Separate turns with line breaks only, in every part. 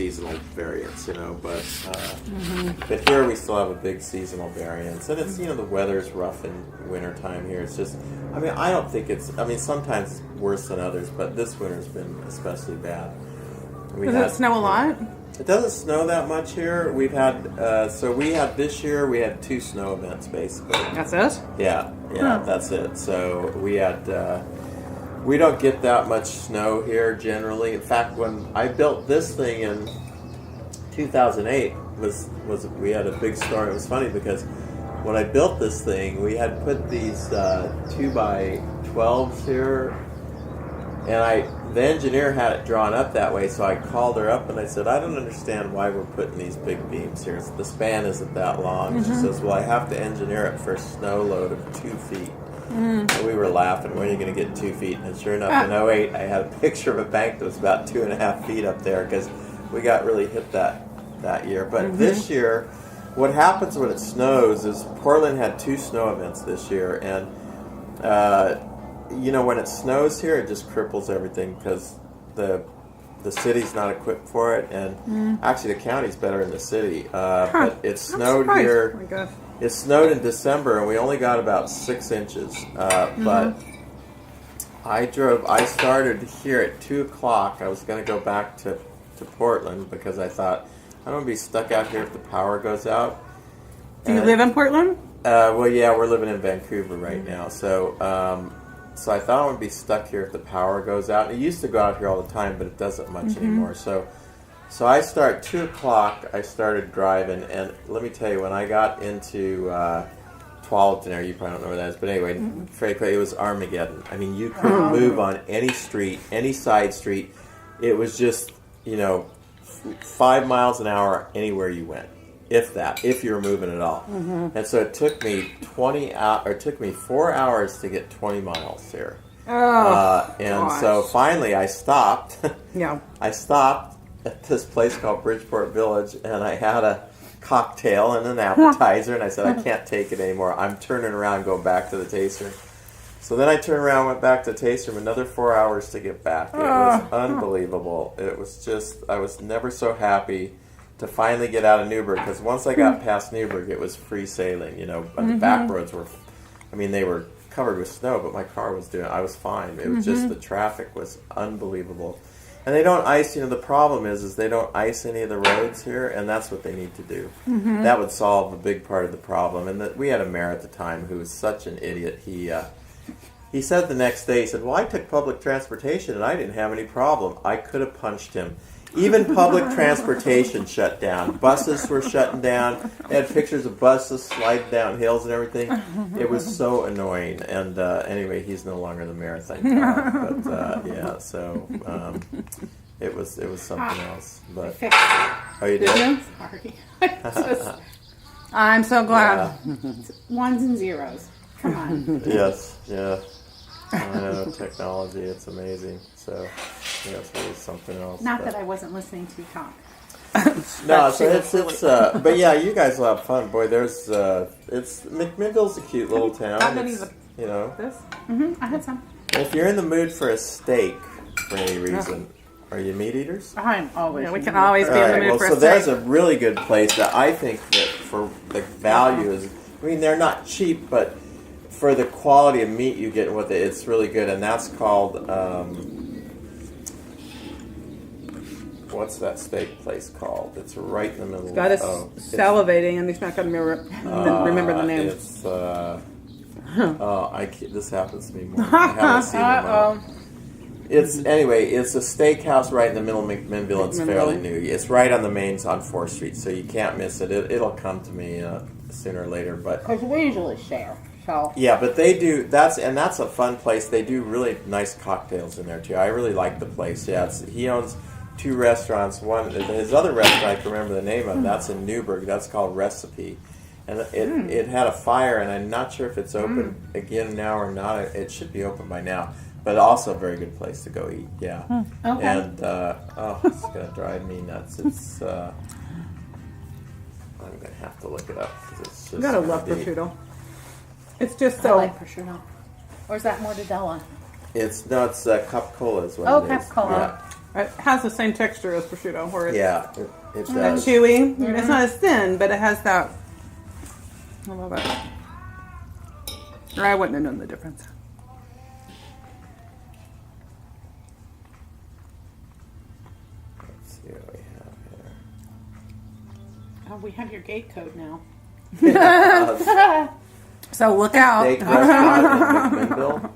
seasonal variance, but here we still have a big seasonal variance, and it's the weather's rough in wintertime here. It's just, I don't think sometimes it's worse than others, but this winter's been especially bad.
Does it snow a lot?
It doesn't snow that much here. We've had this year we had 2 snow events basically.
That's it?
Yeah, that's it. So we had. We don't get that much snow here generally. In fact, when I built this thing in 2008, we had a big storm. It was funny because when I built this thing, we had put these 2x12s here, and the engineer had it drawn up that way. So I called her up and I said, I don't understand why we're putting these big beams here. The span isn't that long. Mm-hmm. She says, well, I have to engineer it for a snow load of 2 feet. And we were laughing, when are you going to get 2 feet? And sure enough, in 2008, I had a picture of a bank that was about 2.5 feet up there because we got really hit that year. But this year, what happens when it snows is Portland had 2 snow events this year. And, when it snows here, it just cripples everything because the city's not equipped for it. And actually, the county's better than the city. But it snowed here.
Oh my gosh.
It snowed in December, and we only got about 6 inches. But I started here at 2 o'clock. I was going to go back to Portland because I thought, I'm going to be stuck out here if the power goes out.
Do you live in Portland?
Well, yeah, we're living in Vancouver right now. So so I thought I would be stuck here if the power goes out. It used to go out here all the time, but it doesn't much anymore. So I start 2 o'clock. I started driving, and let me tell you, when I got into Tualatin, you probably don't know where that is, but anyway, frankly, it was Armageddon. You couldn't move on any street, any side street. It was just 5 miles an hour anywhere you went, if you were moving at all. And so it took me 4 hours to get 20 miles here. So finally, I stopped. I stopped at this place called Bridgeport Village, and I had a cocktail and an appetizer, and I said, I can't take it anymore. I'm turning around and going back to the taster. So then I turned around and went back to the taster, another 4 hours to get back. It was unbelievable. It was just, I was never so happy to finally get out of Newburgh, because once I got past Newburgh, it was free sailing, but the back roads were, they were covered with snow, but my car was I was fine. It was just, the traffic was unbelievable. And they don't ice, the problem is they don't ice any of the roads here, and that's what they need to do. That would solve a big part of the problem. And we had a mayor at the time who was such an idiot. He said the next day, he said, well, I took public transportation and I didn't have any problem. I could have punched him. Even public transportation shut down. Buses were shutting down. They had pictures of buses sliding down hills and everything. It was so annoying. And anyway, he's no longer the mayor, thank God. But so it was something else. But oh, you did?
Sorry.
I'm so glad.
Ones and zeros. Come on.
Yes. Yeah. I know, technology, it's amazing. So, it's really something else.
Not that I wasn't listening to you talk.
No, so it's but yeah, you guys will have fun. Boy, McMinnville's a cute little town.
How many of
this? I had some.
If you're in the mood for a steak for any reason, are you meat eaters?
I'm always.
Yeah, we can always be in the mood for a steak.
So there's a really good place that I think that for the value is, they're not cheap, but for the quality of meat you get with it, it's really good, and that's called, what's that steak place called? It's right in the middle.
God is salivating, and he's not going to remember the name.
It's, this happens to me more. I haven't seen it. It's a steakhouse right in the middle of McMinnville. It's fairly new. It's right on the mains on 4th Street, so you can't miss it. It'll come to me sooner or later.
Because we usually share. So.
Yeah, but they do. That's a fun place. They do really nice cocktails in there too. I really like the place. Yeah, he owns 2 restaurants. His other restaurant, I can remember the name of. That's in Newburgh. That's called Recipe, and it had a fire. And I'm not sure if it's open again now or not. It should be open by now. But also a very good place to go eat. Yeah.
Okay.
And it's gonna drive me nuts. It's I'm gonna have to look it up because it's just.
You gotta love prosciutto. It's just
I
so.
like prosciutto. Or is that mortadella?
It's Capicola is what it is.
Capicola.
It has the same texture as prosciutto, where it's
Yeah, it
not
does.
chewy. It's not as thin, but it has that. I love it. Or I wouldn't have known the difference.
Let's see what we have
Oh, we have your gate code now.
here.
So look out.
Steak restaurant in McMinnville.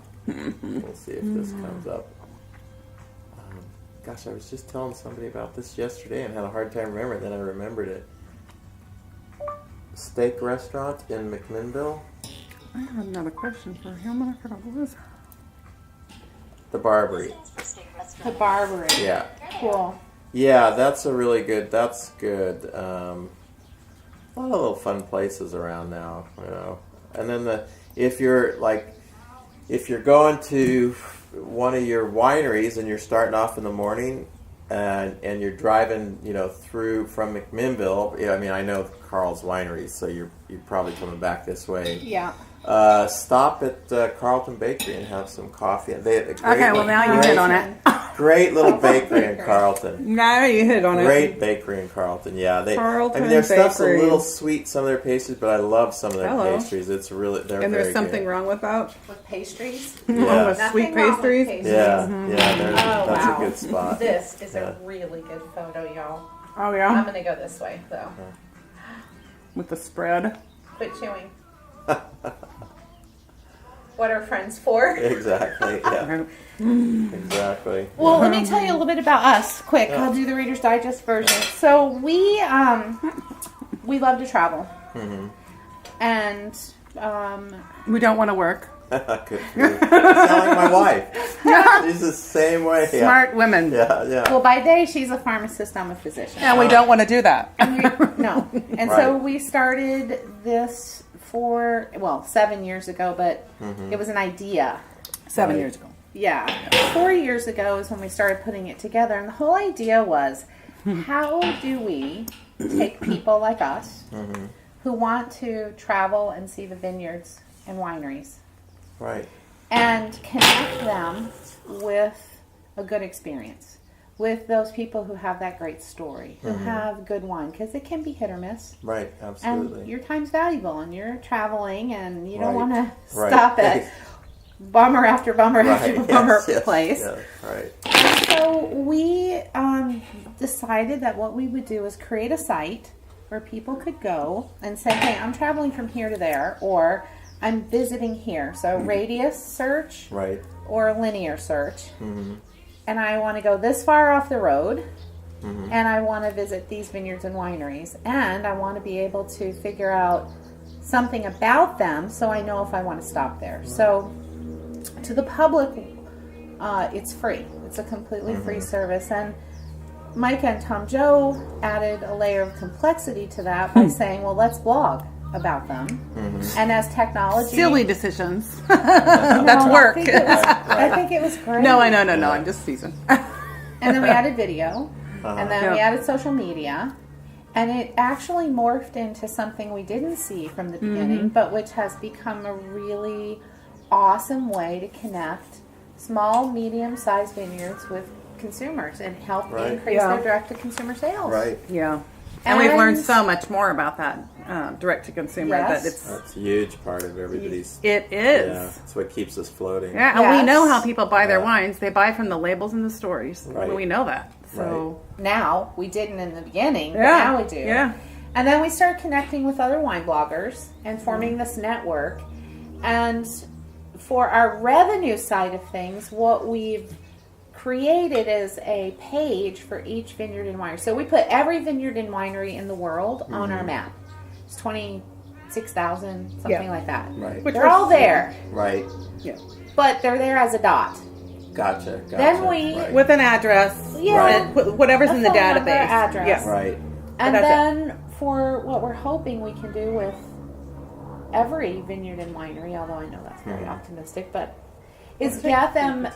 We'll see if this comes up. Gosh, I was just telling somebody about this yesterday and had a hard time remembering. Then I remembered it. Steak restaurant in McMinnville.
I have another question for him. I forgot what it was.
The Barbary.
The Barbary.
Yeah.
Cool.
Yeah, that's a really good. That's good. A lot of little fun places around now, you know. And then if you're going to one of your wineries and you're starting off in the morning, and you're driving, you know, through from McMinnville. I mean, I know Carl's Winery, so you're probably coming back this way.
Yeah.
Stop at Carlton Bakery and have some coffee. They have a great
Okay, well now you hit on it.
Great little bakery in Carlton.
Now you hit on it.
Great bakery in Carlton. Yeah,
Carlton
I mean, their stuff's a
Bakery.
little sweet, some of their pastries, but I love some of their
Hello.
pastries. It's really they're
And
very
there's something
good.
wrong with that.
With pastries.
Yeah.
With
Nothing
sweet
wrong with
pastries.
pastries.
Yeah,
Mm-hmm.
yeah,
Oh,
that's
wow.
a good spot.
This is
Yeah.
a really good photo, y'all.
Oh
I'm
yeah,
gonna go this way though.
with the spread.
Quit chewing. What are friends for?
Exactly. Yeah. Exactly.
Well, let me tell you a little bit about us, quick.
Yeah.
I'll do the Reader's Digest version. So we love to travel, and
We don't want to work.
Good for you. Sound like my wife. She's the same way. Yeah.
Smart women.
Yeah, yeah.
well, by day she's a pharmacist. I'm a physician.
And we don't want to do that.
No, and so
Right.
we started this 7 years ago, but it was an idea.
7
Right.
years ago.
Yeah. 4 years ago is when we started putting it together. And the whole idea was, how do we take people like us who want to travel and see the vineyards and wineries
Right.
and connect them with a good experience, with those people who have that great story, who have good wine, because it can be hit or miss.
Right.
And
Absolutely.
your time's valuable, and you're traveling, and you don't
Right.
want to
Right.
stop at bummer after bummer after
Right.
bummer
Yes,
place.
yes, right.
So we decided that what we would do is create a site where people could go and say, hey, I'm traveling from here to there, or I'm visiting here. So radius search
Right.
or linear search. And I want to go this far off the road, and I want to visit these vineyards and wineries, and I want to be able to figure out something about them so I know if I want to stop there. So to the public, it's free. It's a completely free service. And Micah and Tom Joe added a layer of complexity to that by saying, well, let's blog about them. And as technology...
Silly decisions.
No,
That's work.
I think it was great.
No, I know, no. I'm just teasing.
And then we added video. And then we
Yeah.
added social media. And it actually morphed into something we didn't see from the beginning, but which has become a really awesome way to connect small, medium-sized vineyards with consumers and help
Right.
increase
Yeah.
their direct-to-consumer sales.
Right.
Yeah. And we've learned
And-
so much more about that direct to consumer.
Yes.
That it's
That's a huge part of everybody's.
it is.
Yeah. It's what keeps us floating.
Yeah, and we
Yes.
know how people buy their
Yeah.
wines. They buy from the labels and the stories.
Right.
We know that. So
Now, we didn't in the beginning, but
Yeah.
now we do.
Yeah.
And then we started connecting with other wine bloggers and forming this network. And for our revenue side of things, what we've created is a page for each vineyard and winery. So we put every vineyard and winery in the world on our map. It's 26,000, something
Yeah.
like that.
Right.
Which
They're all there,
Right.
yeah,
but they're there as a dot.
Gotcha. Gotcha.
Then we-
Right.
with an address.
Yeah.
and whatever's
A
in the
phone number,
database.
address.
Yeah.
Right.
And
that's it.
then for what we're hoping we can do with every vineyard and winery, although I know that's very optimistic, but is get them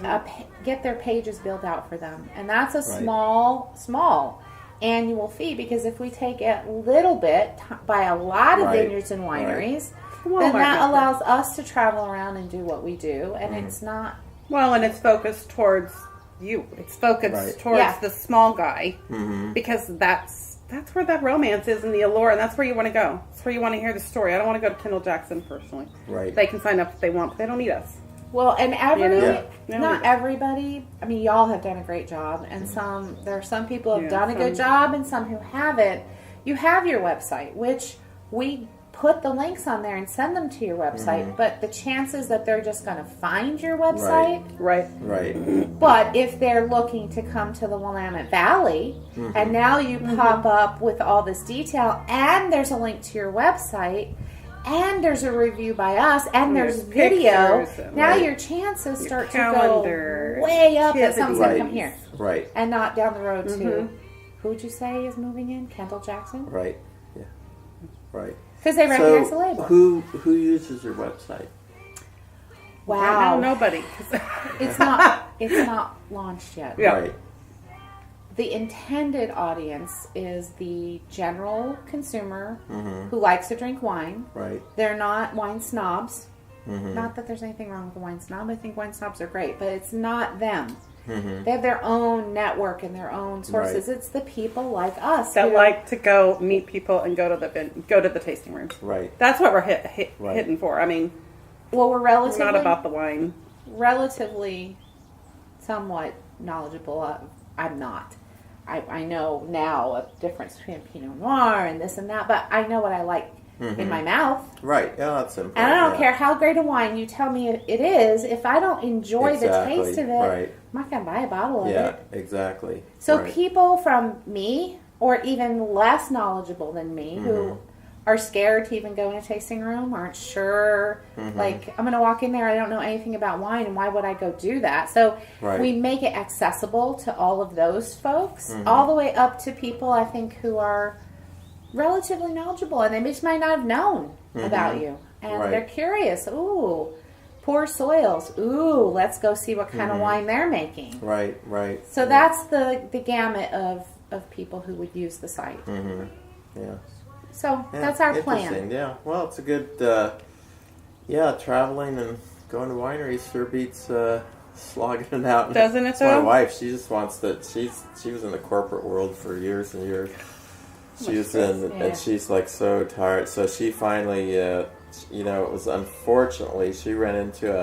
get their pages built out for them, and that's a small annual fee, because if we take a little bit by a lot of
Right.
vineyards and wineries,
Walmart
then that
does that.
allows us to travel around and do what we do, and it's not
Well, and it's focused towards you. It's focused
Right.
towards
Yeah.
the small guy
Mm-hmm.
because that's where that romance is and the allure, and that's where you want to go. That's where you want to hear the story. I don't want to go to Kendall Jackson personally.
Right.
They can sign up if they want, but they don't need us.
Well, and
Yeah.
not everybody. I mean, y'all have done a great job, and there are some people who have
Yeah,
done a good job, and some who haven't. You have your website, which we put the links on there and send them to your website. But the chances that they're just going to find your website,
Right.
Right.
but if they're looking to come to the Willamette Valley, and now you pop up with all this detail, and there's a link to your website. And there's a review by us, and there's video.
pictures and-
Now
Right.
your chances start to
calendar,
go way up that someone's going to
Right.
come here.
Right.
And not down the road to, who would you say is moving in? Kendall Jackson?
Right. Yeah. Right.
Because they recognize the label.
who uses your website?
Right now,
Wow.
nobody.
It's not launched yet.
Yeah.
Right.
The intended audience is the general consumer
Mm-hmm.
who likes to drink wine.
Right.
They're not wine snobs.
Mm-hmm.
Not that there's anything wrong with a wine snob. I think wine snobs are great, but it's not them.
Mm-hmm.
They have their own network and their own sources.
Right.
It's the people like us
That
who-
like to go meet people and go to the tasting rooms.
Right.
That's what we're
Right.
hitting for. I mean,
well, we're
it's
relatively
not about the wine.
relatively somewhat knowledgeable. I'm not. I know now a difference between Pinot Noir and this and that, but I know what I like in my mouth.
Right. Yeah, that's simple.
And I don't
yeah.
care how great a wine you tell me it is. If I don't enjoy
Exactly,
the taste of it,
right.
I'm not going to buy a bottle of
Yeah,
it.
exactly.
So
right.
people from me, or even less knowledgeable than me,
Mm-hmm.
who are scared to even go in a tasting room, aren't sure,
Mm-hmm.
like, I'm going to walk in there, I don't know anything about wine, and why would I go do that? So
Right.
we make it accessible to all of those folks,
Mm-hmm.
all the way up to people, I think, who are relatively knowledgeable, and they just might not have known about you. And
Mm-hmm. Right.
they're curious. Ooh, poor soils. Ooh, let's go see what kind of wine they're making.
Right. Right.
So
yeah.
that's the gamut of people who would use the site.
Yeah.
So
Yeah,
that's our
interesting.
plan.
Yeah. Well, it's a good. Traveling and going to wineries sure beats slogging it out.
Doesn't it,
It's my
though?
wife. She just wants that. She was in the corporate world for years and years. She was in,
Yeah.
and she's like so tired. So she finally, it was unfortunately she ran into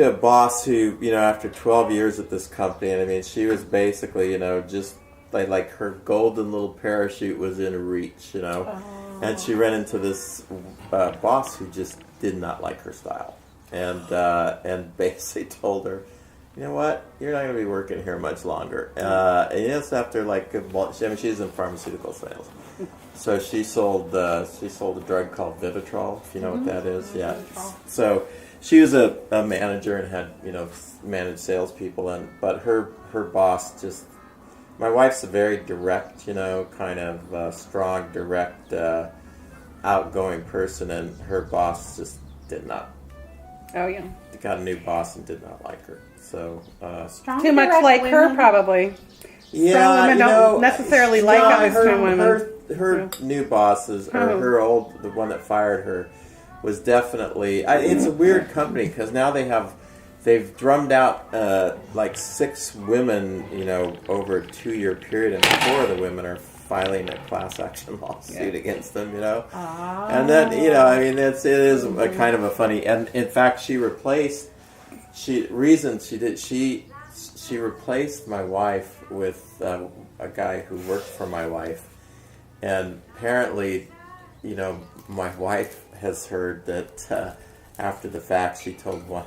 a boss who, after 12 years at this company, and I mean, she was basically, just like her golden little parachute was in reach, and she ran into this boss who just did not like her style, and basically told her, you know what, you're not going to be working here much longer. And it's after she's in pharmaceutical sales. So she sold a drug called Vivitrol, if you know what that is. Yeah. So she was a manager and had managed salespeople, but her boss just. My wife's a very direct, kind of strong, direct, outgoing person, and her boss just did not.
Oh yeah.
Got a new boss and did not like her. So
Strong
Too much
direct
like her,
women.
probably.
yeah,
women don't necessarily like other strong women.
Her new boss is, or the one that fired her, was definitely. It's a weird company because now they've drummed out like 6 women, over a 2-year period, and 4 of the women are filing a class action lawsuit against them, And then, it is a kind of a funny. And in fact, she replaced my wife with a guy who worked for my wife. And apparently, my wife has heard that after the fact, she told my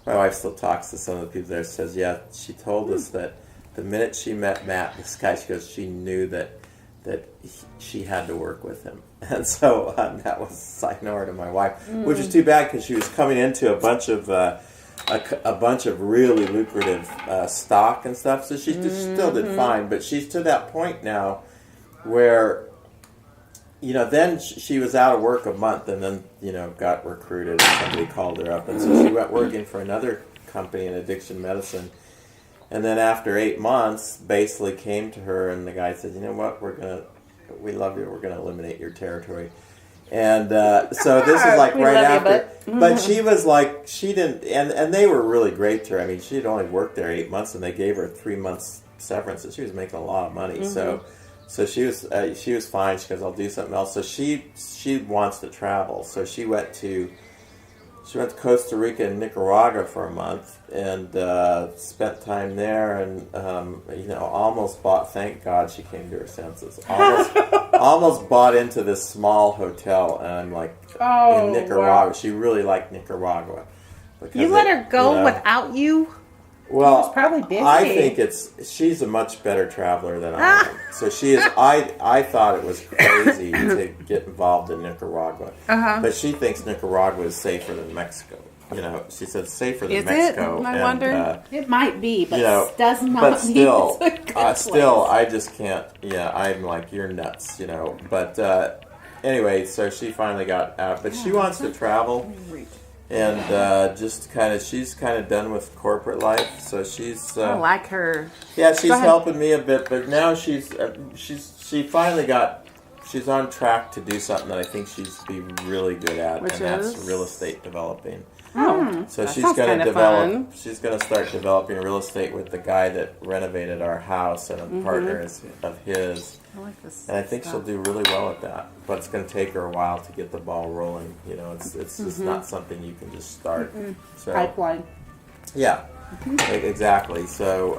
wife still talks to some of the people there, says, yeah, she told us that the minute she met Matt, this guy, she goes, she knew that she had to work with him. And so that was sayonara to my wife, which is too bad because she was coming into a bunch of really lucrative stock and stuff, so she still did fine, but she's to that point now where, then she was out of work a month and then, got recruited. Somebody called her up, and so she went working for another company in addiction medicine. And then after 8 months, basically came to her, and the guy said, you know what, we love you, we're going to eliminate your territory. And so this is like
We
right
love you,
after. But she was like, she didn't, and they were really great to her. I mean, she'd only worked there 8 months, and they gave her 3 months severance, and she was making a lot of money. So she was fine. She goes, I'll do something else. So she wants to travel. So she went to Costa Rica and Nicaragua for a month and spent time there, and almost bought. Thank God she came to her senses. Almost bought into this small hotel, and I'm like, in Nicaragua. Wow. She really liked Nicaragua.
You let her go without you?
Well,
was probably busy.
I think she's a much better traveler than I am. So she is. I thought it was crazy to get involved in Nicaragua, but she thinks Nicaragua is safer than Mexico. She said safer than Mexico.
I wonder.
It might be, but does not.
But still,
mean it's a good
still,
place.
I just can't. Yeah, I'm like, you're nuts. But anyway, so she finally got out, but she wants to travel. And she's kind of done with corporate life, so she's.
I like her.
Yeah, she's helping me a bit, but now she finally she's on track to do something that I think she's be really good at, that's real estate developing.
Oh,
so she's going to develop. She's going to start developing real estate with the guy that renovated our house, and a partner of his.
I like this.
And I think she'll do really well at that, but it's going to take her a while to get the ball rolling. It's just not something you can just start. So,
pipeline.
Yeah, exactly. So,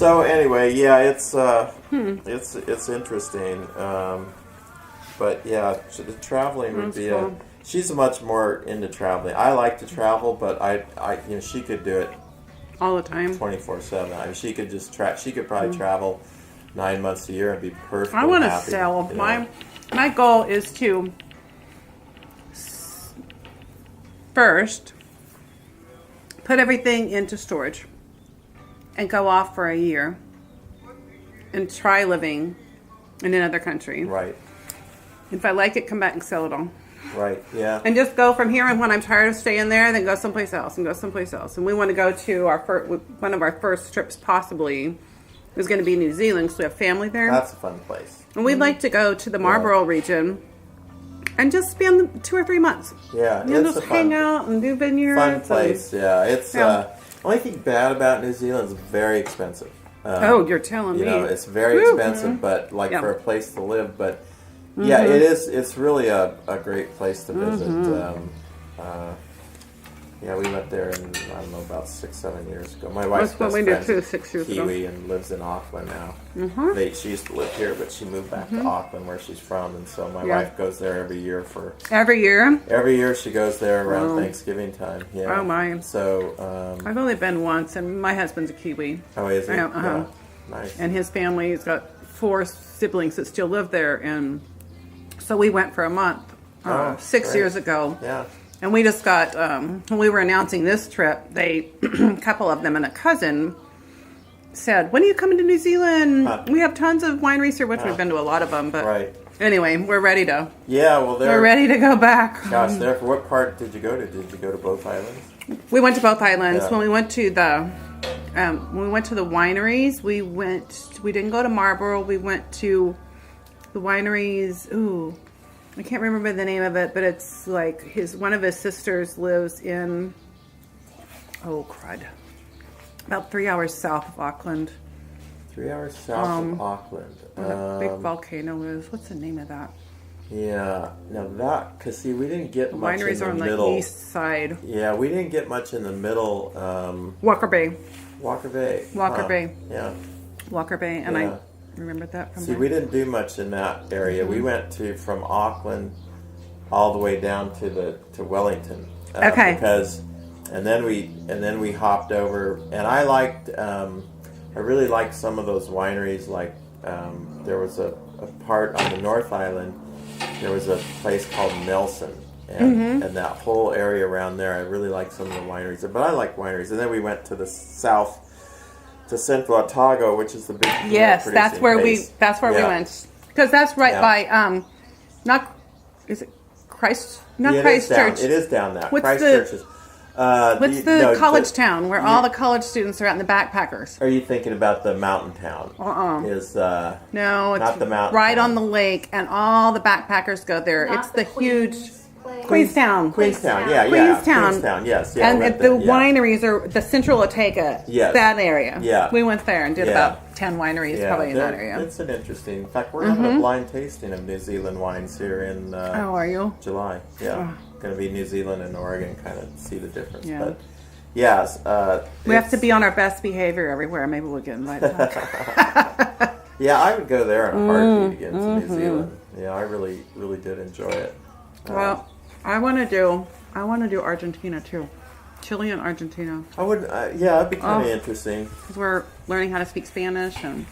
anyway, yeah, it's interesting. But yeah, the traveling would be
cool.
She's much more into traveling. I like to travel, but I she could do it
all the time,
24/7. I mean, she could just She could probably travel 9 months a year and be perfect.
I want to sell. My goal is to first put everything into storage and go off for a year and try living in another country.
Right.
If I like it, come back and sell it all.
Right, yeah.
And just go from here, and when I'm tired of staying there, then go someplace else and go someplace else. And we want to go to one of our first trips possibly is going to be New Zealand, because we have family there.
That's a fun place.
And we'd like to go to the Marlborough region and just spend 2 or 3 months.
Yeah,
it's just hang out and do vineyards.
Fun place, It's only thing bad about New Zealand is very expensive.
You're telling me.
It's very expensive, but for a place to live. But yeah, it is. It's really a great place to visit. Yeah, we went there in, I don't know, about 6-7 years ago. My wife's best friend's
6 years
Kiwi
ago.
and lives in Auckland now. She used to live here, but she moved back to Auckland, where she's from, and so my wife goes there every year for.
Every year?
Every year she goes there around Thanksgiving time. Yeah.
Oh my!
So
I've only been once, and my husband's a Kiwi.
Oh, is he?
Yeah,
nice.
And his family's got 4 siblings that still live there, and so we went for a month 6 years ago.
Yeah.
And we just got, when we were announcing this trip, a couple of them and a cousin said, when are you coming to New Zealand? We have tons of wineries here, which we've been to a lot of them. But anyway, we're ready to.
Yeah, well,
we're ready to go back.
Gosh, what part did you go to? Did you go to both islands?
We went to both islands.
Yeah.
When we went to the wineries, we didn't go to Marlborough. We went to the wineries. Ooh. I can't remember the name of it, but it's like one of his sisters lives in, about 3 hours south of Auckland.
3 hours south of Auckland.
Where that big volcano is. What's the name of that?
Yeah, now because we didn't get much in
wineries are on
middle.
The east side.
Yeah, we didn't get much in the middle.
Walker Bay.
Walker Bay. Yeah.
Walker Bay, and I remembered that from
we didn't do much in that area. We went from Auckland all the way down to Wellington. And then we hopped over, and I really liked some of those wineries. Like there was a part on the North Island. There was a place called Nelson, and that whole area around there. I really liked some of the wineries, but I like wineries. And then we went to the south. To Central Otago, which is the big
that's where we went, because that's right by Christchurch.
It is down that.
What's
Christchurch is
What's the college town where all the college students are out in the backpackers?
Are you thinking about the mountain town? Is
no, it's
not the mountain
right
town.
on the lake, and all the backpackers go there.
Not
It's the
Queen's
huge
place.
Queenstown.
Queenstown, yeah.
Queenstown,
yes. Yeah,
and
right
the
there, yeah.
wineries are the Central Otaka.
Yes.
That area.
Yeah.
We went there and did
Yeah.
about 10 wineries, probably in that area.
It's an interesting. In fact, we're having a blind tasting of New Zealand wines here in
Oh, are you?
July. Yeah, going to be New Zealand and Oregon, kind of see the difference.
Yeah.
But yes,
We have to be on our best behavior everywhere. Maybe we'll get invited back.
Yeah, I would go there in a heartbeat again to New Zealand. Yeah, I really, really did enjoy it.
Well, I want to do Argentina too. Chile and Argentina.
I would, yeah, it'd be kind of interesting.
Because we're learning how to speak Spanish, and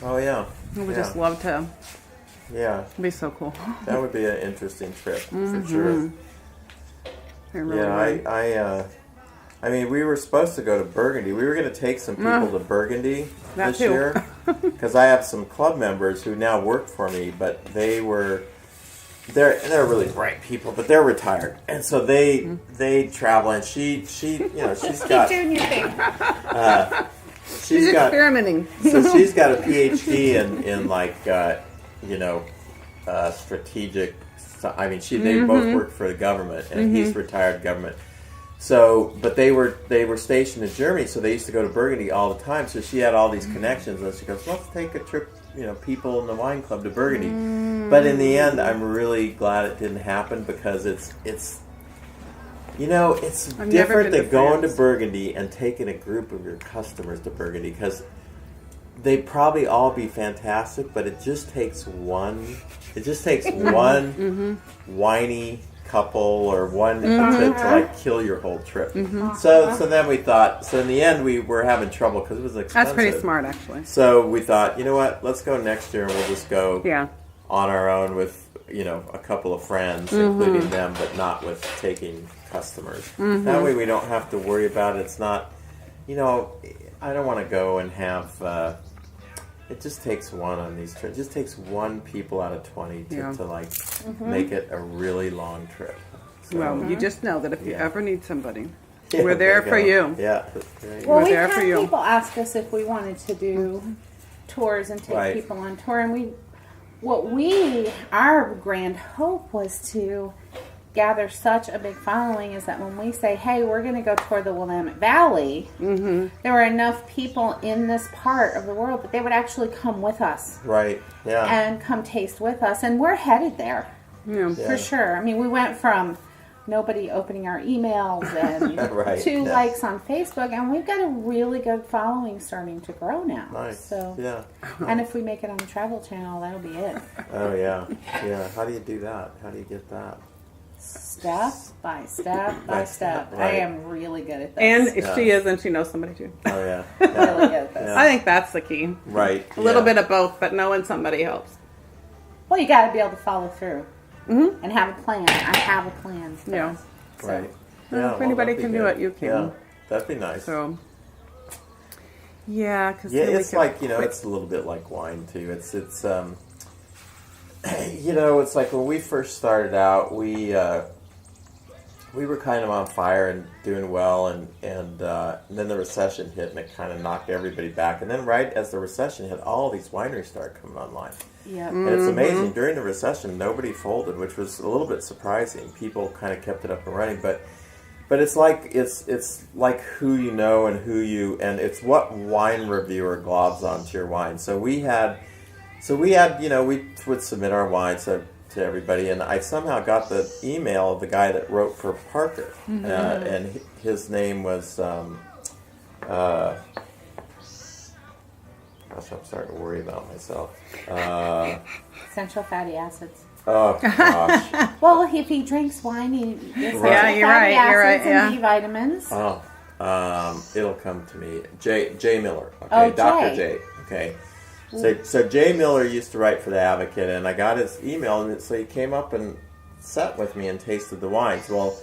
Oh yeah,
we would just love to.
yeah,
It'd be so cool.
that would be an interesting trip for sure.
It really
Yeah,
would.
I mean, we were supposed to go to Burgundy. We were going to take some people to Burgundy
That
this
too.
year because I have some club members who now work for me, but they're they're really bright people, but they're retired, and so they travel. And she's got
Doing your thing.
She's experimenting.
so she's got a PhD in like strategic. I mean, they both work for the government, and he's retired government. So, but they were stationed in Germany, so they used to go to Burgundy all the time. So she had all these connections, and she goes, "Let's take a trip, people in the wine club to Burgundy." But in the end, I'm really glad it didn't happen because it's
I've never
different
been to
than going to
France.
Burgundy and taking a group of your customers to Burgundy because they'd probably all be fantastic, but it just takes one. It just takes one whiny couple or one to like kill your whole trip. So then we thought. So in the end, we were having trouble because it was expensive.
That's pretty smart, actually.
So we thought, you know what? Let's go next year, and we'll just go
Yeah.
on our own with a couple of friends, including them, but not with taking customers. That way, we don't have to worry about it. It's not, I don't want to go and have. It just takes one on these trips. It just takes one people out of 20 to make it a really long trip. So,
Well, you just know that if you
Yeah.
ever need somebody,
yeah,
we're there for you.
Yeah. That's great.
Well,
We're
we've
there
had
for you.
people ask us if we wanted to do tours and take
Right.
people on tour, and our grand hope was to gather such a big following is that when we say, hey, we're going to go toward the Willamette Valley, there were enough people in this part of the world that they would actually come with us
Right. Yeah.
and come taste with us, and we're headed there
Yeah.
Yeah.
for sure. I mean, we went from nobody opening our emails and
Right,
two
yeah.
likes on Facebook, and we've got a really good following starting to grow now.
Nice.
So,
Yeah.
and if we make it on the Travel Channel, that'll be it.
Oh yeah. Yeah. How do you do that? How do you get that?
Step by step by step. I
Right.
am really good at this.
And if
Yeah.
she is, and she knows somebody too.
Oh yeah.
really
Yeah.
good at this.
Yeah.
I think that's the key.
Right.
A little
yeah.
bit of both, but knowing somebody helps.
Well, you got to be able to follow through and have a plan. I have a plan. for
Yeah.
this. So,
Right.
Well, if anybody
that'd be
can do
good.
it, you can.
Yeah. That'd be nice.
So, yeah, because
Yeah, it's like it's a little bit like wine too. It's it's like when we first started out, we were kind of on fire and doing well, and then the recession hit and it kind of knocked everybody back. And then right as the recession hit, all these wineries started coming online.
yeah.
And it's amazing. During the recession, nobody folded, which was a little bit surprising. People kind of kept it up and running, but it's like like who you know and and it's what wine reviewer globs onto your wine. So we would submit our wines to everybody, and I somehow got the email of the guy that wrote for Parker, and his name was. Gosh, I'm starting to worry about myself.
Essential fatty acids.
Oh gosh.
Well, if he drinks wine, he gets
Right.
essential
Yeah, you're
fatty
right, you're
acids
right,
and
yeah.
B vitamins.
It'll come to me. Jay Miller. Okay,
Oh,
Dr.
Jay.
Jay. Okay. So Jay Miller used to write for the Advocate, and I got his email, and so he came up and sat with me and tasted the wines. Well,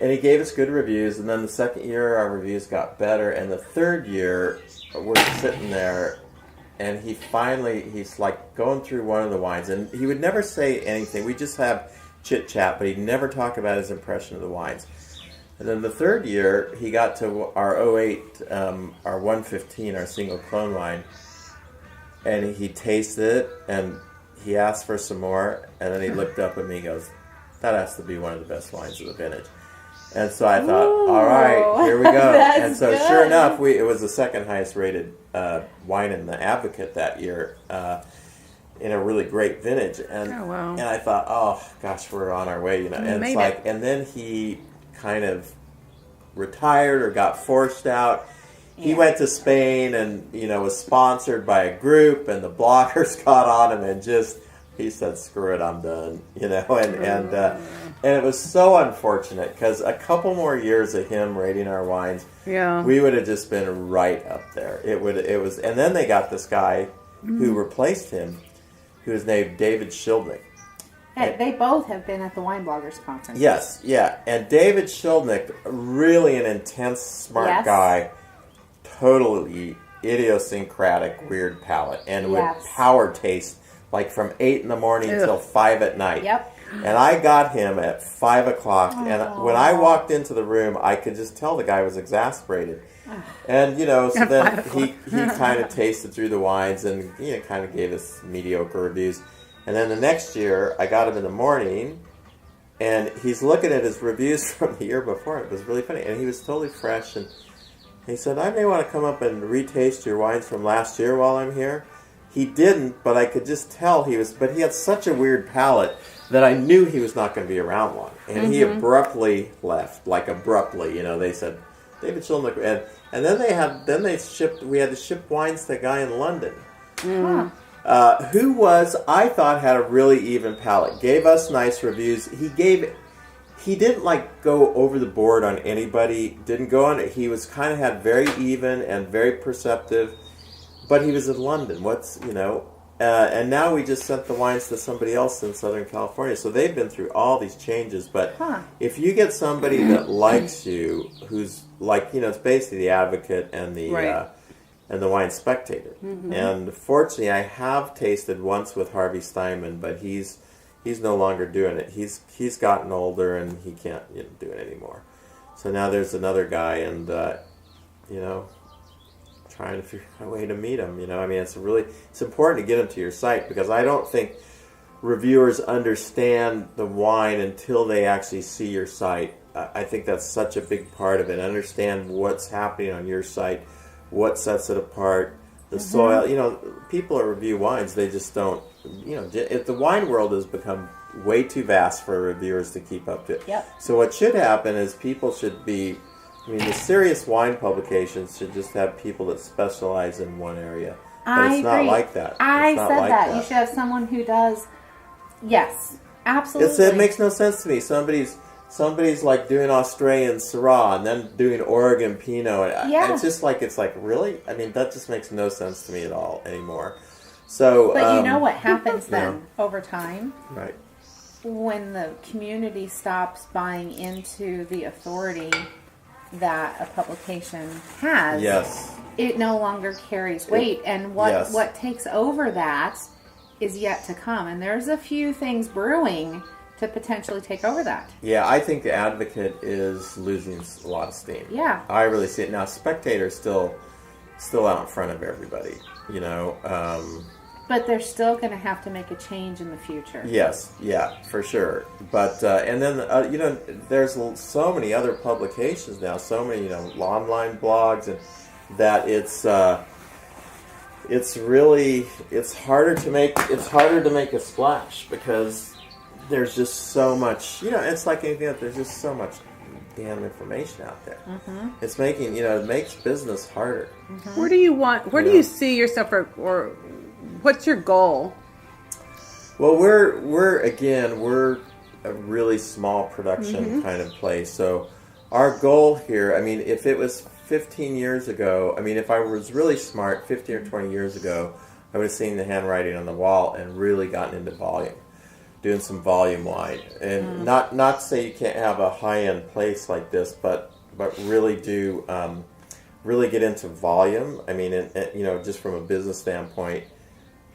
and he gave us good reviews, and then the second year our reviews got better, and the third year we're sitting there, and he's like going through one of the wines, and he would never say anything. We just have chit chat, but he'd never talk about his impression of the wines. And then the third year, he got to our '08, our 115, our single clone wine, and he tasted it, and he asked for some more, and then he looked up at me and goes, that has to be one of the best wines of the vintage. And so I thought, all right, here we go. And so sure enough, it was the second highest rated wine in the Advocate that year, in a really great vintage. And and I thought, oh gosh, we're on our way, And it's like, and then he kind of retired or got forced out. He went to Spain and was sponsored by a group, and the bloggers got on him and just he said, "Screw it, I'm done." And it was so unfortunate because a couple more years of him rating our wines, we would have just been right up there. It was, and then they got this guy who replaced him, who was named David Schildnick.
They both have been at the Wine Bloggers Conference.
Yes, yeah. And David Schildnick, really an intense, smart guy, totally idiosyncratic, weird palate, and with power taste, like from 8 in the morning till 5 at night.
Yep.
And I got him at 5 o'clock, and when I walked into the room, I could just tell the guy was exasperated. And, so then he kind of tasted through the wines and, kind of gave us mediocre reviews. And then the next year, I got him in the morning, and he's looking at his reviews from the year before. It was really funny. And he was totally fresh. And he said, I may want to come up and retaste your wines from last year while I'm here. He didn't, but I could just tell he had such a weird palate that I knew he was not going to be around long. And he abruptly left, they said, David Schildnick. And then we had to ship wines to a guy in London. Who I thought had a really even palate, gave us nice reviews. He didn't go over the board on anybody, didn't go on it. He was had very even and very perceptive, but he was in London. And now we just sent the wines to somebody else in Southern California. So they've been through all these changes, but if you get somebody that likes you, who's it's basically the Advocate and the, and the Wine Spectator. And fortunately, I have tasted once with Harvey Steinman, but he's no longer doing it. He's gotten older and he can't do it anymore. So now there's another guy, and trying to figure out a way to meet him. It's important to get him to your site, because I don't think reviewers understand the wine until they actually see your site. I think that's such a big part of it. Understand what's happening on your site. What sets it apart, the soil. People that review wines, they just don't, the wine world has become way too vast for reviewers to keep up to. So what should happen is people should be, the serious wine publications should just have people that specialize in one area. But it's not like that.
I said that. You should have someone who does, yes, absolutely.
It makes no sense to me. Somebody's doing Australian Syrah and then doing Oregon Pinot. It's just really? That just makes no sense to me at all anymore. So,
but you know what happens then over time?
Right.
When the community stops buying into the authority that a publication has, it no longer carries weight. And what takes over that is yet to come. And there's a few things brewing to potentially take over that.
Yeah, I think the Advocate is losing a lot of steam.
Yeah.
I really see it. Now, Spectator's still out in front of everybody,
But they're still going to have to make a change in the future.
Yes, yeah, for sure. But, and then, there's so many other publications now, so many, online blogs, and that it's harder to make a splash, because there's just so much, it's like anything else, there's just so much damn information out there. It's making, it makes business harder.
Where do do you see yourself, or what's your goal?
Well, we're a really small production kind of place. So our goal here, if it was 15 years ago, if I was really smart 15 or 20 years ago, I would have seen the handwriting on the wall and really gotten into volume. Doing some volume wine, and not to say you can't have a high-end place like this, but really do really get into volume. Just from a business standpoint,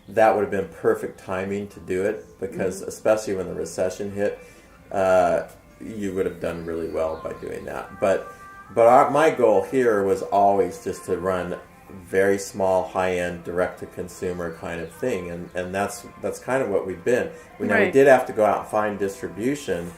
that would have been perfect timing to do it, because especially when the recession hit, you would have done really well by doing that. But my goal here was always just to run very small, high-end, direct-to-consumer kind of thing, and that's kind of what we've been. We did have to go out and find distribution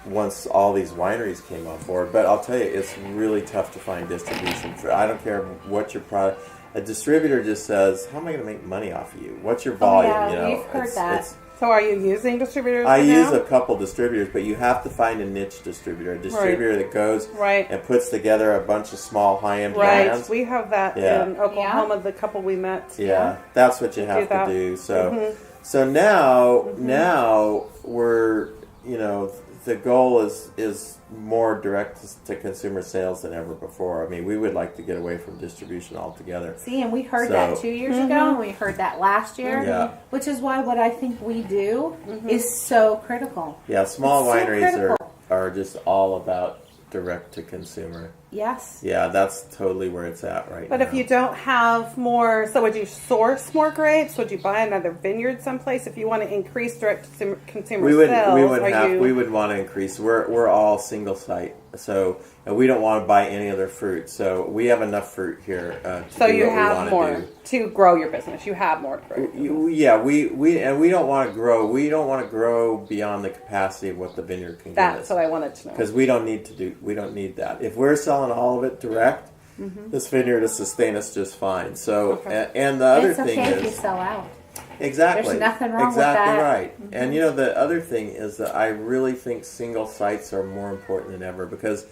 once all these wineries came on board, but I'll tell you, it's really tough to find distribution. I don't care what your product. A distributor just says, "How am I going to make money off of you? What's your volume?"
We've heard that.
So are you using distributors?
I use a couple distributors, but you have to find a niche distributor, a distributor that goes and puts together a bunch of small high-end brands.
We have that in Oklahoma, the couple we met.
Yeah, that's what you have to do. So, so now we're, the goal is more direct-to-consumer sales than ever before. I mean, we would like to get away from distribution altogether.
See, and we heard that 2 years ago, and we heard that last year, which is why what I think we do is so critical.
Yeah, small wineries are just all about direct-to-consumer.
Yes.
Yeah, that's totally where it's at right now.
But if you don't have more, so would you source more grapes? Would you buy another vineyard someplace if you want to increase direct-to-consumer sales?
We would want to increase. We're all single site, so and we don't want to buy any other fruit. So we have enough fruit here to
so
do
you
what
have
we
more
want to do.
To grow your business. You have more to grow.
We don't want to grow. We don't want to grow beyond the capacity of what the vineyard can give us.
That's what I wanted to know.
Because we don't need that. If we're selling all of it direct, this vineyard will sustain us just fine. So and the other thing is,
if you sell out.
Exactly.
There's nothing wrong with
that. Exactly right. And the other thing is that I really think single sites are more important than ever, because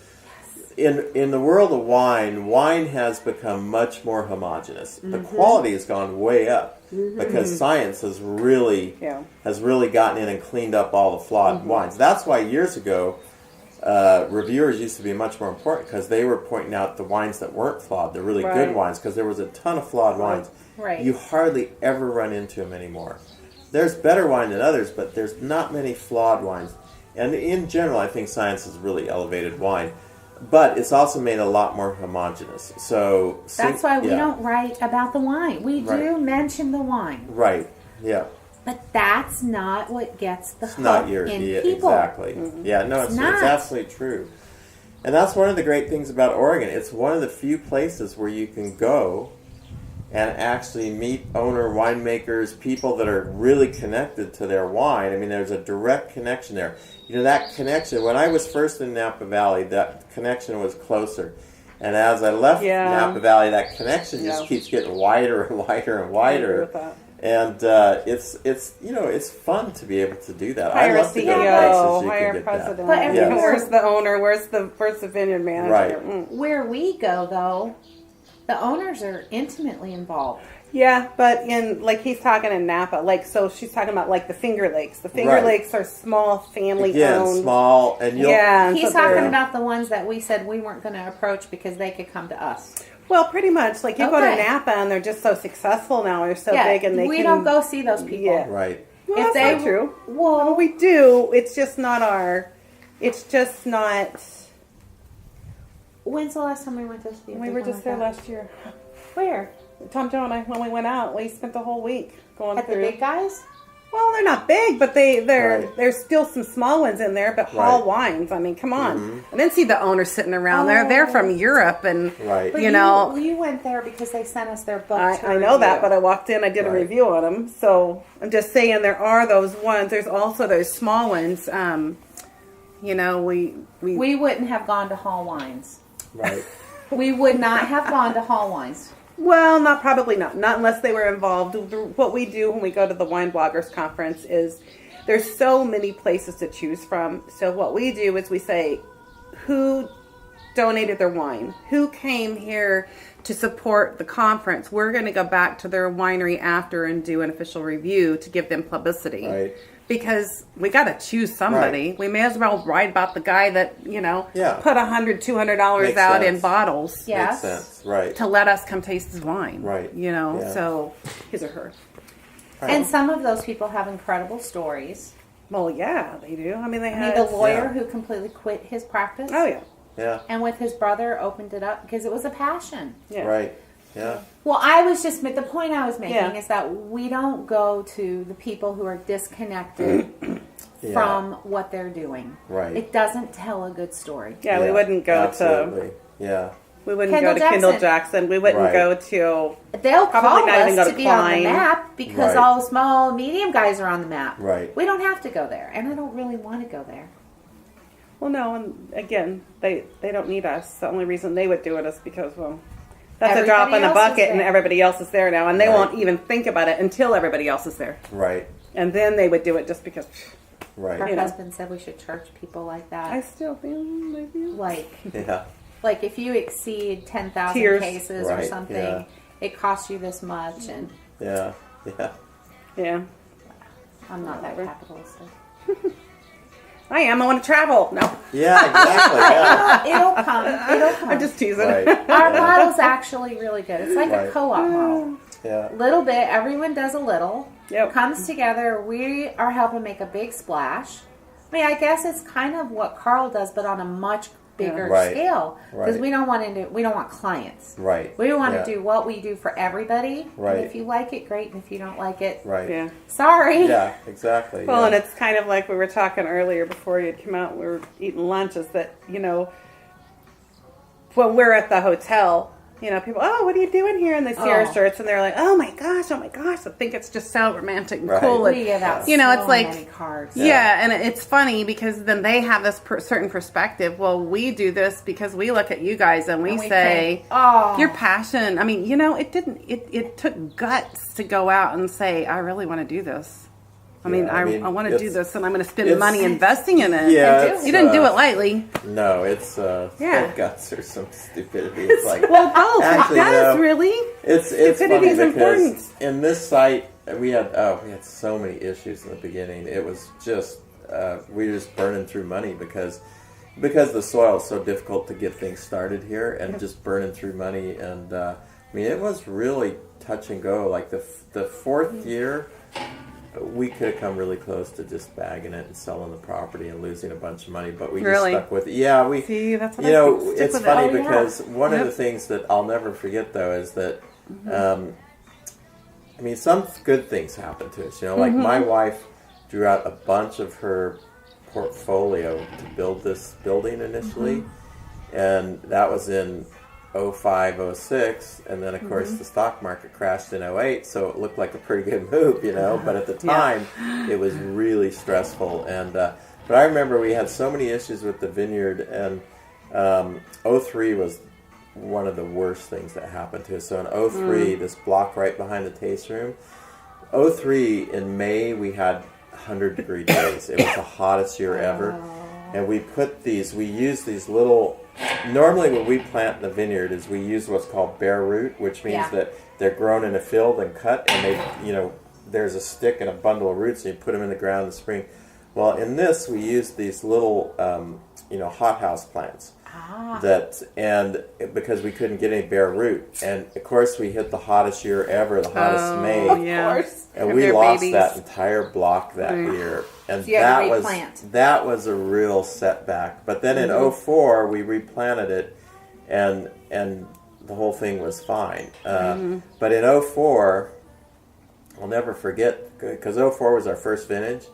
in the world of wine has become much more homogenous. The quality has gone way up because science has really gotten in and cleaned up all the flawed wines. That's why years ago reviewers used to be much more important, because they were pointing out the wines that weren't flawed, the really good wines, because there was a ton of flawed wines.
Right.
You hardly ever run into them anymore. There's better wine than others, but there's not many flawed wines. And in general, I think science has really elevated wine. But it's also made a lot more homogenous. So
that's why we don't write about the wine. We do mention the wine.
Right. Yeah.
But that's not what gets the hook in people.
Exactly. Yeah. No, it's absolutely true. And that's one of the great things about Oregon. It's one of the few places where you can go and actually meet owner winemakers, people that are really connected to their wine. I mean, there's a direct connection there. That connection, when I was first in Napa Valley, that connection was closer. And as I left Napa Valley, that connection just keeps getting wider and wider and wider. And it's fun to be able to do that. I love to go to places you can get
president.
that.
Where's the owner? Where's the vineyard manager?
Right.
Where we go, though, the owners are intimately involved.
Yeah, but he's talking in Napa, so she's talking about the Finger Lakes. The Finger Lakes are small, family-owned.
Small, and
he's talking about the ones that we said we weren't going to approach because they could come to us.
Well, pretty much. You go to Napa, and they're just so successful now. They're so big, and
we don't go see those people.
Yeah.
Right.
Well, that's not true. Well, we do. It's just not our. It's just not.
When's the last time we went to see?
We were just there last year.
Where?
Tom Joe and I, when we went out, we spent the whole week going through.
The big guys?
Well, they're not big, but there's still some small ones in there, but Hall wines. I mean, come on. I didn't see the owners sitting around there. They're from Europe, and
you went there because they sent us their books.
I know that, but I walked in, I did a review on them. So I'm just saying there are those ones. There's also those small ones. We
wouldn't have gone to Hall Wines.
Right.
We would not have gone to Hall Wines.
Well, probably not unless they were involved. What we do when we go to the Wine Bloggers Conference is there's so many places to choose from. So what we do is we say, who donated their wine? Who came here to support the conference? We're going to go back to their winery after and do an official review to give them publicity.
Right.
Because we got to choose somebody. Right. We may as well write about the guy that, put $100, $200 out in bottles.
Yes. Makes sense. Right.
To let us come taste his wine.
Right.
So his or her.
Right. And some of those people have incredible stories.
Well, yeah, they do. I mean,
the lawyer who completely quit his practice.
Oh, yeah.
Yeah.
And with his brother opened it up because it was a passion.
Yeah. Right. Yeah.
Well, the point I was making is that we don't go to the people who are disconnected from what they're doing.
Right.
It doesn't tell a good story.
Yeah, we wouldn't go
absolutely. We
wouldn't go to Kendall Jackson. We wouldn't go to.
They'll call
not even go
us to be on
Klein.
the map because all small, medium guys are on the map.
Right.
We don't have to go there, and I don't really want to go there.
Well, no, and again, they don't need us. The only reason they would do it is because, well, that's
Everybody
a drop in the
else
bucket,
is
and
there.
everybody else is there now, and they won't even think about it until everybody else is there,
Right.
and then they would do it just because.
Right.
Our
You know.
husband said we should charge people like that.
I still feel maybe.
Like if you exceed 10,000
Tiers.
cases or
Right,
something,
yeah.
it costs you this much, and
Yeah.
I'm not that capitalistic.
I am. I want to travel. No,
Yeah, exactly. Yeah.
It'll come. It'll come.
I'm just teasing.
Right.
Our model's actually really good. It's like a co-op model.
Yeah.
Little bit. Everyone does a little.
Yep.
Comes together. We are helping make a big splash. I mean, I guess it's kind of what Carl does, but on a much bigger
Right.
scale. Because
Right.
we don't want clients.
Right.
We want
Yeah.
to do what we do for everybody.
Right.
And if you like it, great. And if you don't like it,
Right.
Yeah.
sorry.
Yeah, exactly.
Well,
yeah.
and it's kind of like we were talking earlier before you'd come out. We were eating lunch. Is that when we're at the hotel, people, oh, what are you doing here? And they see our shirts and they're like, oh my gosh. I think it's just so romantic and
Right.
cool. And,
We give out
it's like,
many cards.
yeah, and it's funny because then they have this certain perspective. Well, we do this because we look at you guys and we
And
say,
we think, oh.
your passion. I mean, it took guts to go out and say, I really want to do this. I mean, I want to do this, and I'm going to spend money investing in it.
Yeah,
You didn't do it lightly.
No, it's guts or some stupidity. It's like
Well, both.
Actually,
That is really.
it's
Stupidity is
funny because
important.
in this site we had so many issues in the beginning. It was just we were just burning through money because the soil is so difficult to get things started here, and just burning through money. And I mean, it was really touch and go. Like the fourth year, we could have come really close to just bagging it and selling the property and losing a bunch of money, but we just stuck with it. Yeah, we.
See, that's what
it's funny
it.
because one of the things that I'll never forget though is that, I mean, some good things happen to us. Like my wife drew out a bunch of her portfolio to build this building initially, and that was in 05, 06, and then of course the stock market crashed in 08, so it looked like a pretty good move, but at the time it was really stressful. And but I remember we had so many issues with the vineyard, and 03 was one of the worst things that happened to us. So in 03, this block right behind the taste room, 03 in May we had 100-degree days. It was the hottest year ever. And we use these little, normally when we plant in the vineyard is we use what's called bare root, which means that they're grown in a field and cut, and there's a stick and a bundle of roots, and you put them in the ground in the spring. Well, in this, we use these little, hothouse plants. Because we couldn't get any bare root. And of course we hit the hottest year ever, the hottest May.
Of course.
And we lost that entire block that year. And
So you had to replant.
that was a real setback. But then in 04 we replanted it, and the whole thing was fine. But in 04, I'll never forget, because 04 was our first vintage.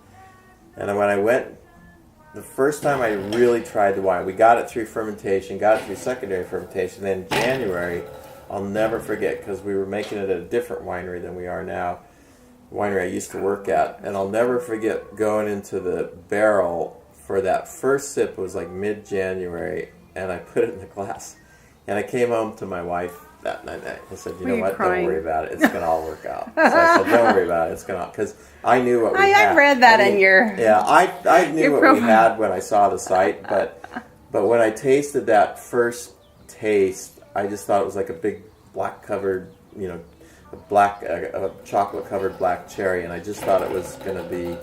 And when I went, the first time I really tried the wine, we got it through fermentation, got it through secondary fermentation. Then in January, I'll never forget, because we were making it at a different winery than we are now, winery I used to work at. And I'll never forget going into the barrel for that first sip. It was like mid-January, and I put it in the glass. And I came home to my wife that night. I said, you know what,
crying?
Don't worry about it. It's going to all work out. So I said, don't worry about it. It's going to, because I knew what we had.
I read that in your...
Yeah, I knew what we
profile.
had when I saw the site, but when I tasted that first taste, I just thought it was like a big black covered, a chocolate covered black cherry, and I just thought it was going to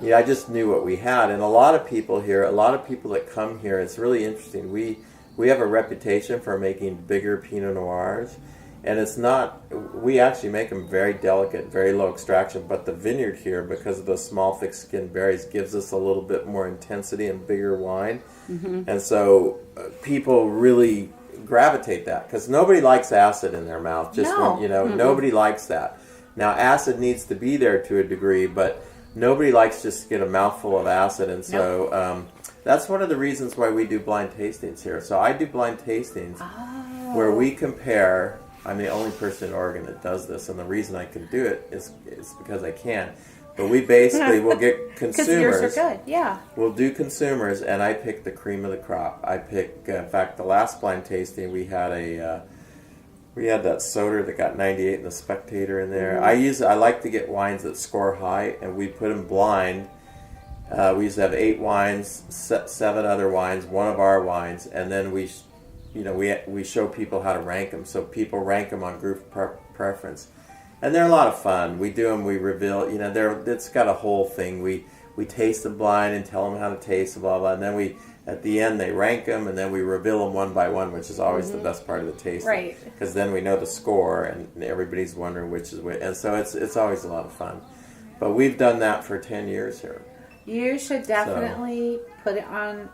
be, I just knew what we had. And a lot of people that come here, it's really interesting. We have a reputation for making bigger Pinot Noirs, and it's not, we actually make them very delicate, very low extraction, but the vineyard here, because of those small thick-skinned berries, gives us a little bit more intensity and bigger wine. And so people really gravitate that, because nobody likes acid in their mouth. Nobody likes that. Now, acid needs to be there to a degree, but nobody likes just to get a mouthful of acid, and so that's one of the reasons why we do blind tastings here. So I do blind tastings where we compare. I'm the only person in Oregon that does this, and the reason I can do it is because I can. But we basically will get consumers.
Because yours are good, yeah.
We'll do consumers, and I pick the cream of the crop. I pick, in fact, the last blind tasting we had we had that soda that got 98 in the Spectator in there. I like to get wines that score high, and we put them blind. We used to have 8 wines, 7 other wines, one of our wines, and then we show people how to rank them. So people rank them on group preference. And they're a lot of fun. We do them, we reveal, it's got a whole thing. We taste them blind and tell them how to taste, blah, blah. And then at the end, they rank them, and then we reveal them one by one, which is always the best part of the tasting.
Right.
Because then we know the score, and everybody's wondering which is which. And so it's always a lot of fun. But we've done that for 10 years here.
You should definitely put it on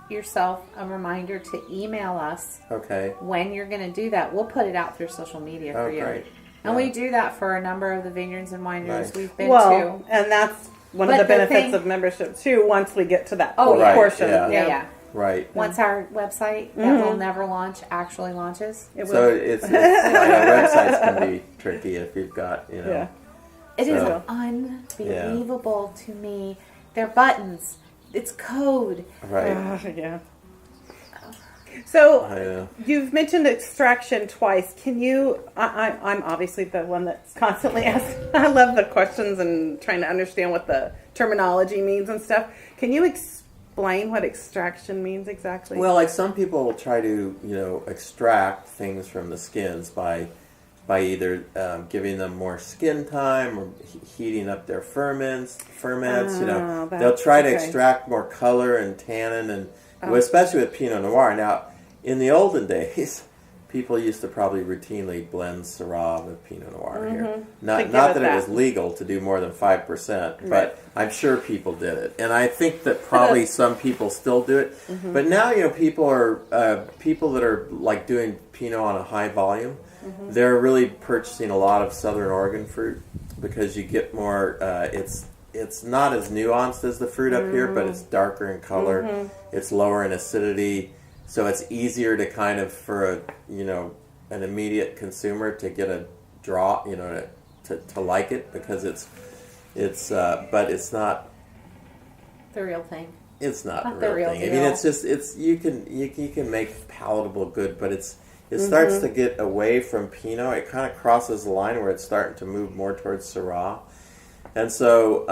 yourself, a reminder to email us when you're going to do that. We'll put it out through social media for you.
Great.
And we do that for a number of the vineyards and wineries we've been
to.
to.
And that's one of the benefits of membership too, once we get to that portion.
Yeah.
Right.
Once our website that will never launch actually launches.
It's websites can be tricky if you've got,
It is unbelievable to me. They're buttons. It's code.
Right.
So you've mentioned extraction twice. Can you? I'm obviously the one that's constantly asking. I love the questions and trying to understand what the terminology means and stuff. Can you explain what extraction means exactly?
Well, like some people will try to extract things from the skins by either giving them more skin time or heating up their ferments. They'll try to extract more color and tannin, and especially with Pinot Noir. Now, in the olden days, people used to probably routinely blend Syrah with Pinot Noir here. Not that it was legal to do more than 5%, but I'm sure people did it, and I think that probably some people still do it. But now, people that are like doing Pinot on a high volume. They're really purchasing a lot of Southern Oregon fruit because you get more. It's not as nuanced as the fruit up here, but it's darker in color. It's lower in acidity, so it's easier to kind of for an immediate consumer to get a draw, to like it because it's but it's not
the real thing.
It's not the real thing. Deal. I mean, it's just you can make palatable good, but it starts to get away from Pinot. It kind of crosses the line where it's starting to move more towards Syrah. And so,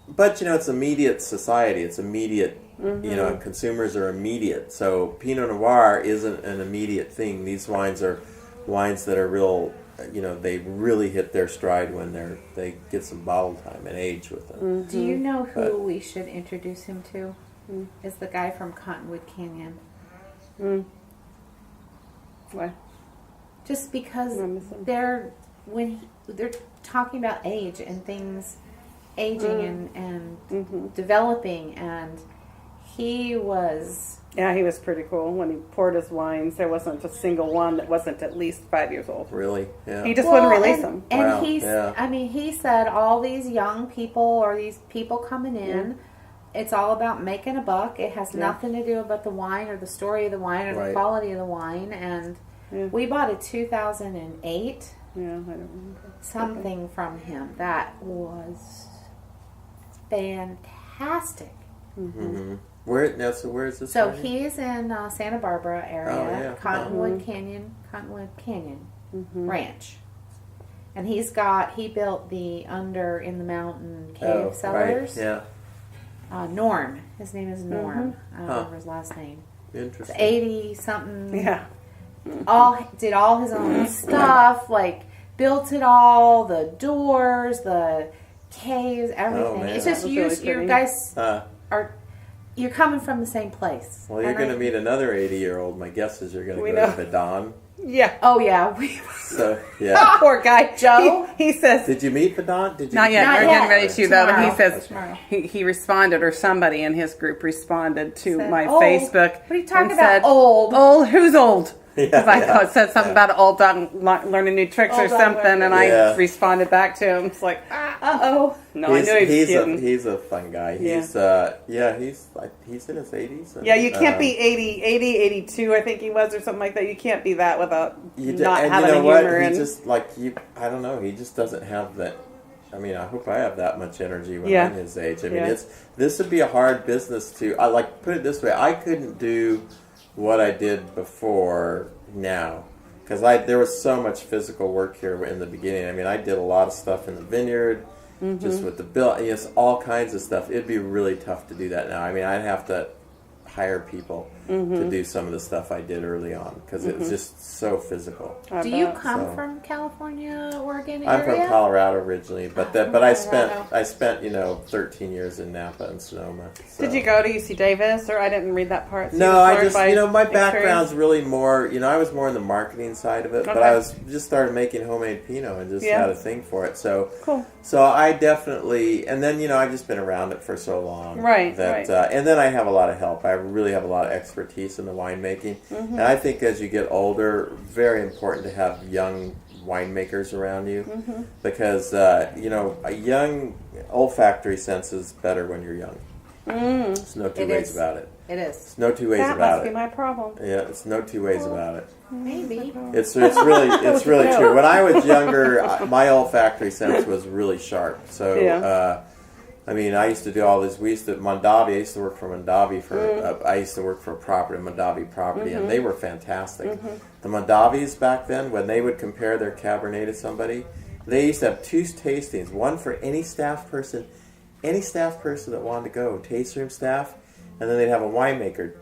but it's immediate society. It's immediate, consumers are immediate. So Pinot Noir isn't an immediate thing. These wines are wines that are real, they really hit their stride when they get some bottle time and age with them.
Do you know who we should introduce him to? Is the guy from Cottonwood Canyon.
Why?
Just because they're talking about age and things, aging and developing, and he was
pretty cool when he poured his wines. There wasn't a single one that wasn't at least 5 years old.
Really? Yeah.
He just wouldn't release them.
And he said all these young people or these people coming in. It's all about making a buck. It has nothing to do about the wine or the story of the wine or the quality of the wine. And we bought a 2008 something from him that was fantastic.
Where is this?
So he's in Santa Barbara area, Cottonwood Canyon Ranch. And he built the Under in the Mountain Cave cellars.
Right. Yeah.
Norm. His name is Norm. I don't remember his last name.
Interesting.
80-something.
Yeah.
Did all his own stuff, like built it all, the doors, the caves, everything. It's just you guys you're coming from the same place.
Well, you're going to meet another 80-year-old. My guess is you're going to go to Vidon.
Yeah.
Oh, yeah.
So, yeah.
Poor guy.
Joe.
He says...
Did you meet Vidon?
Not yet. We're getting ready to, though.
Tomorrow.
He says he responded, or somebody in his group responded to my Facebook.
What are you talking about? Old.
Old? Who's old? Because I said something about an old dog learning new tricks or something, and I responded back to him. It's like, uh-oh. No, I knew he was kidding.
He's a fun guy. He's he's in his 80s. And,
you can't be 80, 82, I think he was, or something like that. You can't be that without not having humor.
He just, I don't know, he just doesn't have that. I mean, I hope I have that much energy when I'm his age. I mean, this would be a hard business to, put it this way, I couldn't do what I did before now. Because there was so much physical work here in the beginning. I mean, I did a lot of stuff in the vineyard, just with the bill, all kinds of stuff. It'd be really tough to do that now. I mean, I'd have to hire people to do some of the stuff I did early on because it was just so physical.
Do you come from California, Oregon area?
I'm from Colorado originally, but I spent 13 years in Napa and Sonoma. So.
Did you go to UC Davis, or I didn't read that part? So
no, I just my background's really more. I was more in the marketing side of it, but I just started making homemade Pinot and just had a thing for it. So
cool.
So I definitely, and then I've just been around it for so long,
right?
And then I have a lot of help. I really have a lot of expertise in the winemaking, and I think as you get older, very important to have young winemakers around you because a young olfactory sense is better when you're young. There's no two ways about it.
It is.
It's no two ways about it.
That must be my problem.
Yeah, it's no two ways about it.
Maybe.
It's really true. When I was younger, my olfactory sense was really sharp. So, I mean, I used to do all this. We used to Mondavi. I used to work for Mondavi I used to work for a property, Mondavi property, and they were fantastic. The Mondavis back then, when they would compare their Cabernet to somebody, they used to have 2 tastings, one for any staff person that wanted to go, taste room staff, and then they'd have a winemaker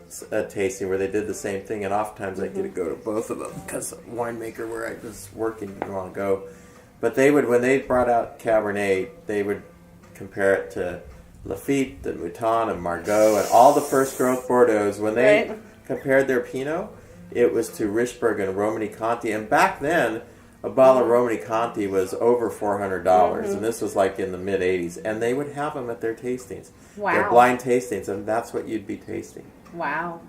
tasting where they did the same thing, and oftentimes I'd get to go to both of them because the winemaker where I was working didn't want to go. But they would, when they brought out Cabernet, they would compare it to Lafite and Mouton and Margaux and all the first growth Bordeaux's. When they compared their Pinot, it was to Richburg and Romani Conti. And back then, a bottle of Romani Conti was over $400, and this was like in the mid 80s. And they would have them at their tastings, their blind tastings, and that's what you'd be tasting.
Wow,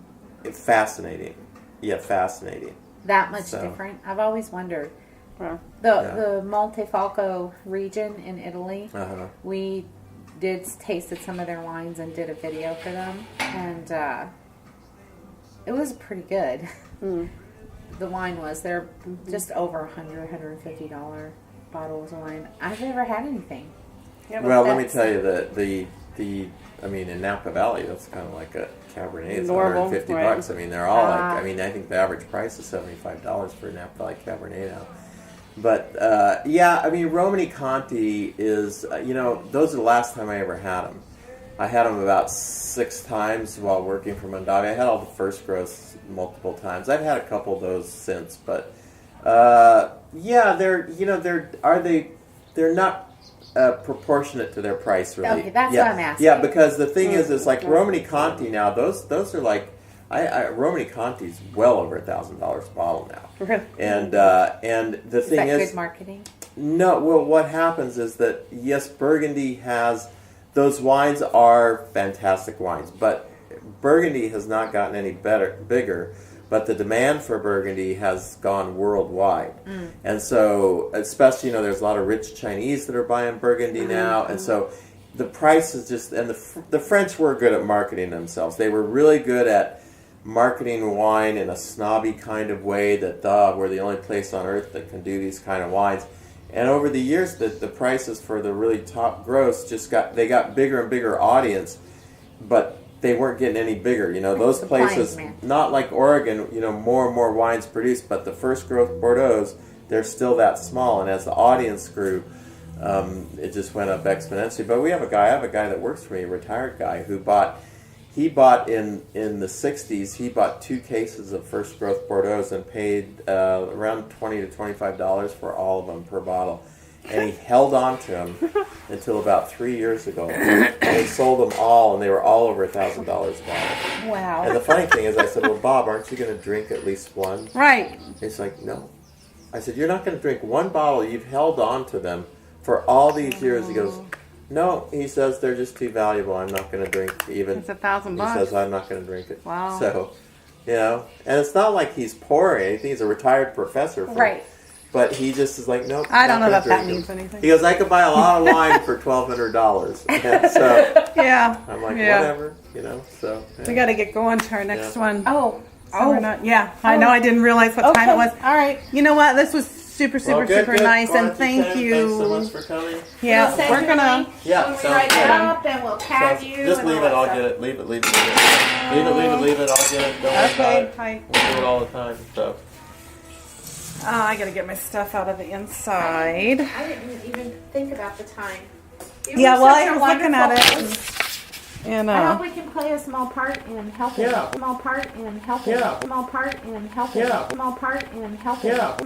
it's fascinating. Yeah, fascinating.
That much different. I've always wondered. The Montefalco region in Italy, we tasted some of their wines and did a video for them, and it was pretty good. The wine was, they're just over $100, $150 bottles of wine. I've never had anything.
Well, let me tell you that I mean, in Napa Valley, that's kind of like a Cabernet. It's $150. I mean, they're all I think the average price is $75 for a Napa Valley Cabernet now. But, I mean, Romani Conti is, those are the last time I ever had them. I had them about 6 times while working for Mondavi. I had all the first growths multiple times. I've had a couple of those since, but, they're not proportionate to their price, really. Okay,
that's what I'm asking.
Yeah, because the thing is like Romani Conti now, those are like, Romani Conti's well over $1,000 a bottle now. And the thing is,
good marketing?
No. Well, what happens is that yes, Burgundy has those wines are fantastic wines, but Burgundy has not gotten any bigger. But the demand for Burgundy has gone worldwide, and so especially there's a lot of rich Chinese that are buying Burgundy now, and so the price is just. And the French were good at marketing themselves. They were really good at marketing wine in a snobby kind of way that we're the only place on earth that can do these kind of wines. And over the years, the prices for the really top gross got bigger and bigger audience, but they weren't getting any bigger. Those places, not like Oregon, more and more wines produced, but the first growth Bordeaux's, they're still that small. And as the audience grew, it just went up exponentially. But I have a guy that works for me, a retired guy, who bought in the 60s, he bought 2 cases of first growth Bordeaux's and paid around $20 to $25 for all of them per bottle. And he held on to them until about 3 years ago. And he sold them all, and they were all over $1,000 a bottle.
Wow.
And the funny thing is, I said, well, Bob, aren't you going to drink at least one?
Right.
He's like, no. I said, you're not going to drink one bottle. You've held on to them for all these years. He goes, no. He says, they're just too valuable. I'm not going to drink even.
It's $1,000.
He says, I'm not going to drink it.
Wow.
So, You know, and it's not like he's poor or anything. He's a retired professor.
Right.
But he just is like, nope.
I don't know that means anything.
He goes, I could buy a lot of wine for $1,200. And so
yeah.
I'm like, whatever, you know. So
we got to get going to our next one.
Oh.
So we're not. Yeah, I know. I didn't realize what time it was.
All right.
You know what? This was super nice, and thank you.
Thanks so much for coming.
Yeah, we're gonna.
Yeah, when we write it up, and we'll tag you.
Just leave it. I'll get it. Leave it. Leave it. Leave it. I'll get it. Don't worry about it.
Hi.
We'll do it all the time. So.
I gotta get my stuff out of the inside.
I didn't even think about the time.
Yeah, well, I was looking at it. And
I hope we can play a small part in helping.
Yeah.
Small part in helping.
Yeah.
Small part in helping.
Yeah.
Small part in helping.
Yeah.